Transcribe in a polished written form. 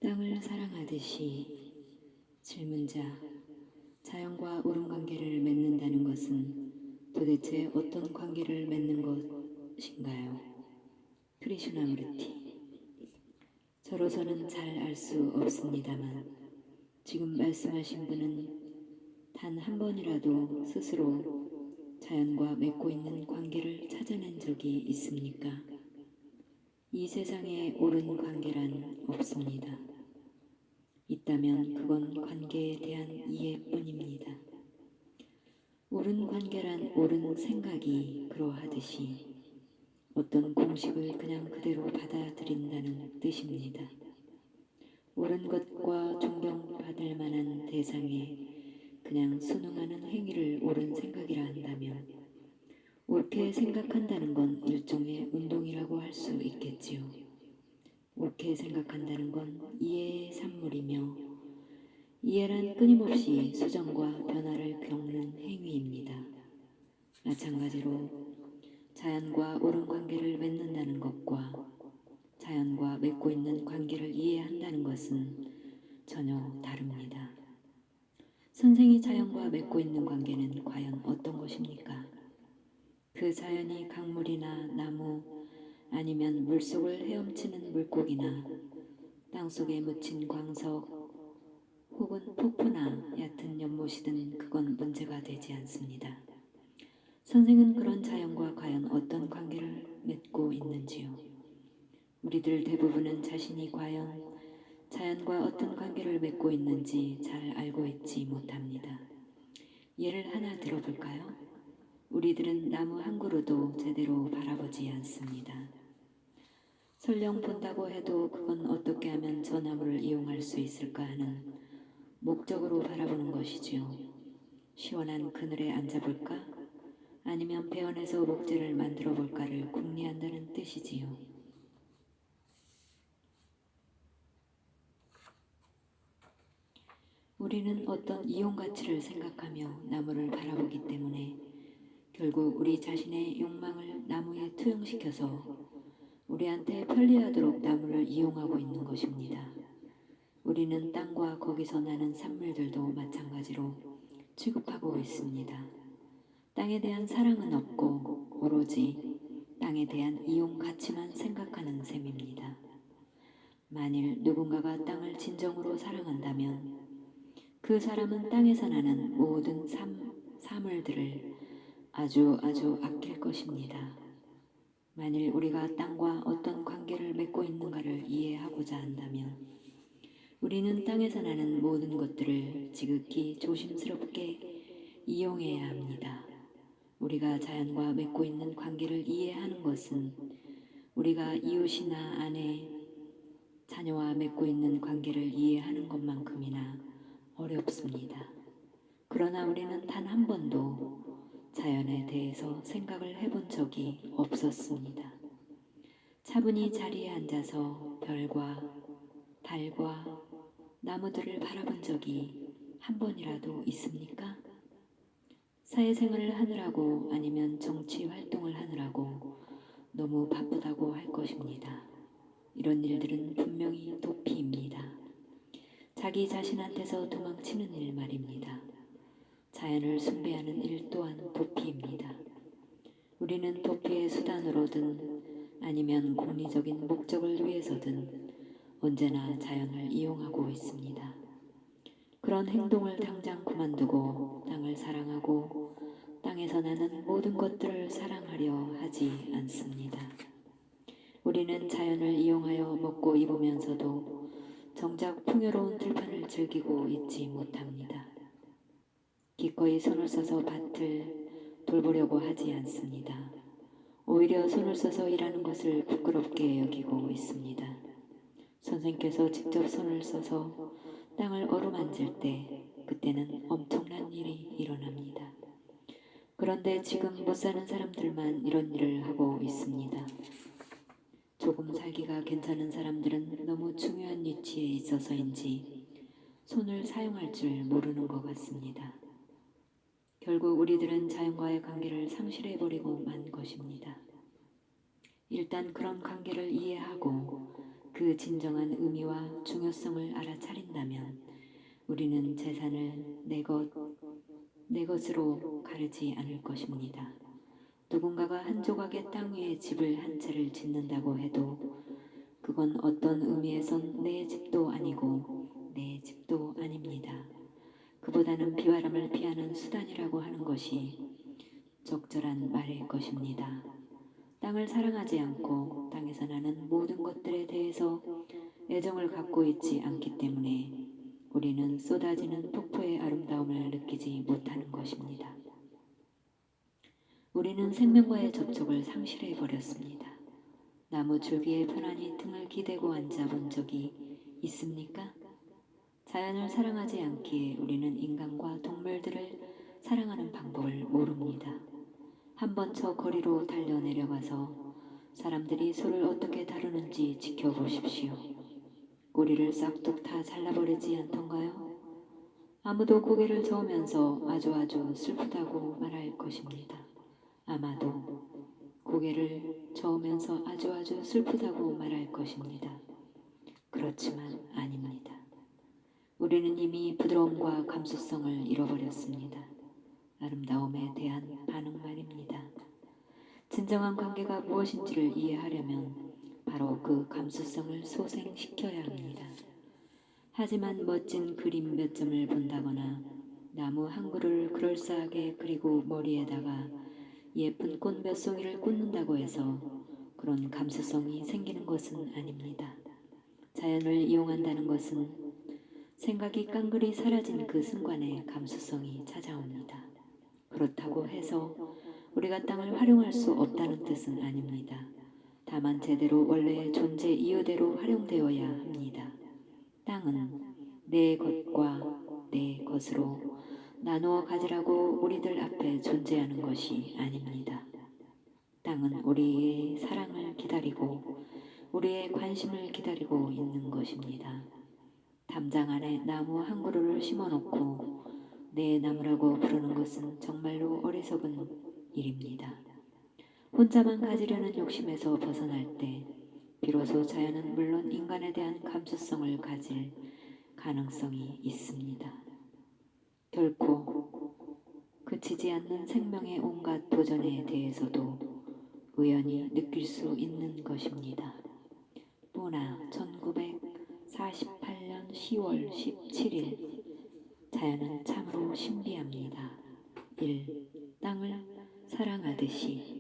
땅을 사랑하듯이 질문자, 자연과 옳은 관계를 맺는다는 것은 도대체 어떤 관계를 맺는 것인가요? 크리슈나무르티. 저로서는 잘 알 수 없습니다만 지금 말씀하신 분은 단 한 번이라도 스스로 자연과 맺고 있는 관계를 찾아낸 적이 있습니까? 이 세상에 옳은 관계란 없습니다. 있다면 그건 관계에 대한 이해뿐입니다. 옳은 관계란 옳은 생각이 그러하듯이 어떤 공식을 그냥 그대로 받아들인다는 뜻입니다. 옳은 것과 존경받을 만한 대상에 그냥 순응하는 행위를 옳은 생각이라 한다면 옳게 생각한다는 건 일종의 운동이라고 할 수 있겠지요. 옳게 생각한다는 건 이해의 산물이며 이해란 끊임없이 수정과 변화를 겪는 행위입니다. 마찬가지로 자연과 옳은 관계를 맺는다는 것과 자연과 맺고 있는 관계를 이해한다는 것은 전혀 다릅니다. 선생이 자연과 맺고 있는 관계는 과연 어떤 것입니까? 그 자연이 강물이나 나무 아니면 물속을 헤엄치는 물고기나 땅속에 묻힌 광석 혹은 폭포나 얕은 연못이든 그건 문제가 되지 않습니다. 선생은 그런 자연과 과연 어떤 관계를 맺고 있는지요? 우리들 대부분은 자신이 과연 자연과 어떤 관계를 맺고 있는지 잘 알고 있지 못합니다. 예를 하나 들어볼까요? 우리들은 나무 한 그루도 제대로 바라보지 않습니다. 설령 본다고 해도 그건 어떻게 하면 저 나무를 이용할 수 있을까 하는 목적으로 바라보는 것이지요. 시원한 그늘에 앉아볼까? 아니면 배원에서 목재를 만들어 볼까를 궁리한다는 뜻이지요. 우리는 어떤 이용 가치를 생각하며 나무를 바라보기 때문에 결국 우리 자신의 욕망을 나무에 투영시켜서 우리한테 편리하도록 나무를 이용하고 있는 것입니다. 우리는 땅과 거기서 나는 산물들도 마찬가지로 취급하고 있습니다. 땅에 대한 사랑은 없고 오로지 땅에 대한 이용 가치만 생각하는 셈입니다. 만일 누군가가 땅을 진정으로 사랑한다면 그 사람은 땅에서 나는 모든 사물들을 아주 아낄 것입니다. 만일 우리가 땅과 어떤 관계를 맺고 있는가를 이해하고자 한다면 우리는 땅에서 나는 모든 것들을 지극히 조심스럽게 이용해야 합니다. 우리가 자연과 맺고 있는 관계를 이해하는 것은 우리가 이웃이나 아내, 자녀와 맺고 있는 관계를 이해하는 것만큼이나 어렵습니다. 그러나 우리는 단 한 번도 자연에 대해서 생각을 해본 적이 없었습니다. 차분히 자리에 앉아서 별과 달과 나무들을 바라본 적이 한 번이라도 있습니까? 사회생활을 하느라고 아니면 정치 활동을 하느라고 너무 바쁘다고 할 것입니다. 이런 일들은 분명히 도피입니다. 자기 자신한테서 도망치는 일 말입니다. 자연을 숭배하는 일 또한 도피입니다. 우리는 도피의 수단으로든 아니면 공리적인 목적을 위해서든 언제나 자연을 이용하고 있습니다. 그런 행동을 당장 그만두고 땅을 사랑하고 땅에서 나는 모든 것들을 사랑하려 하지 않습니다. 우리는 자연을 이용하여 먹고 입으면서도 정작 풍요로운 들판을 즐기고 있지 못합니다. 기꺼이 손을 써서 밭을 돌보려고 하지 않습니다. 오히려 손을 써서 일하는 것을 부끄럽게 여기고 있습니다. 선생께서 직접 손을 써서 땅을 어루만질 때 그때는 엄청난 일이 일어납니다. 그런데 지금 못 사는 사람들만 이런 일을 하고 있습니다. 조금 살기가 괜찮은 사람들은 너무 중요한 위치에 있어서인지 손을 사용할 줄 모르는 것 같습니다. 결국 우리들은 자연과의 관계를 상실해버리고 만 것입니다. 일단 그런 관계를 이해하고 그 진정한 의미와 중요성을 알아차린다면 우리는 재산을 내 것으로 가르지 않을 것입니다. 누군가가 한 조각의 땅 위에 집을 한 채를 짓는다고 해도 그건 어떤 의미에선 내 집도 아니고 내 집도 아닙니다. 그보다는 비바람을 피하는 수단이라고 하는 것이 적절한 말일 것입니다. 땅을 사랑하지 않고 땅에서 나는 모든 것들에 대해서 애정을 갖고 있지 않기 때문에 우리는 쏟아지는 폭포의 아름다움을 느끼지 못하는 것입니다. 우리는 생명과의 접촉을 상실해 버렸습니다. 나무 줄기에 편안히 등을 기대고 앉아 본 적이 있습니까? 자연을 사랑하지 않기에 우리는 인간과 동물들을 사랑하는 방법을 모릅니다. 한번 저 거리로 달려 내려가서 사람들이 소를 어떻게 다루는지 지켜보십시오. 꼬리를 싹둑 다 잘라버리지 않던가요? 아무도 고개를 저으면서 아주 슬프다고 말할 것입니다. 아마도 고개를 저으면서 아주 슬프다고 말할 것입니다. 그렇지만 아닙니다. 우리는 이미 부드러움과 감수성을 잃어버렸습니다. 아름다움에 대한 반응 말입니다. 진정한 관계가 무엇인지를 이해하려면 바로 그 감수성을 소생시켜야 합니다. 하지만 멋진 그림 몇 점을 본다거나 나무 한 그루를 그럴싸하게 그리고 머리에다가 예쁜 꽃 몇 송이를 꽂는다고 해서 그런 감수성이 생기는 것은 아닙니다. 자연을 이용한다는 것은 생각이 깡그리 사라진 그 순간에 감수성이 찾아옵니다. 그렇다고 해서 우리가 땅을 활용할 수 없다는 뜻은 아닙니다. 다만 제대로 원래의 존재 이유대로 활용되어야 합니다. 땅은 내 것과 내 것으로 나누어 가지라고 우리들 앞에 존재하는 것이 아닙니다. 땅은 우리의 사랑을 기다리고 우리의 관심을 기다리고 있는 것입니다. 담장 안에 나무 한 그루를 심어놓고 내 나무라고 부르는 것은 정말로 어리석은 일입니다. 혼자만 가지려는 욕심에서 벗어날 때 비로소 자연은 물론 인간에 대한 감수성을 가질 가능성이 있습니다. 결코 그치지 않는 생명의 온갖 도전에 대해서도 우연히 느낄 수 있는 것입니다. 뿌나 1948년 10월 17일 자연은 참으로 신비합니다. 1. 땅을 사랑하듯이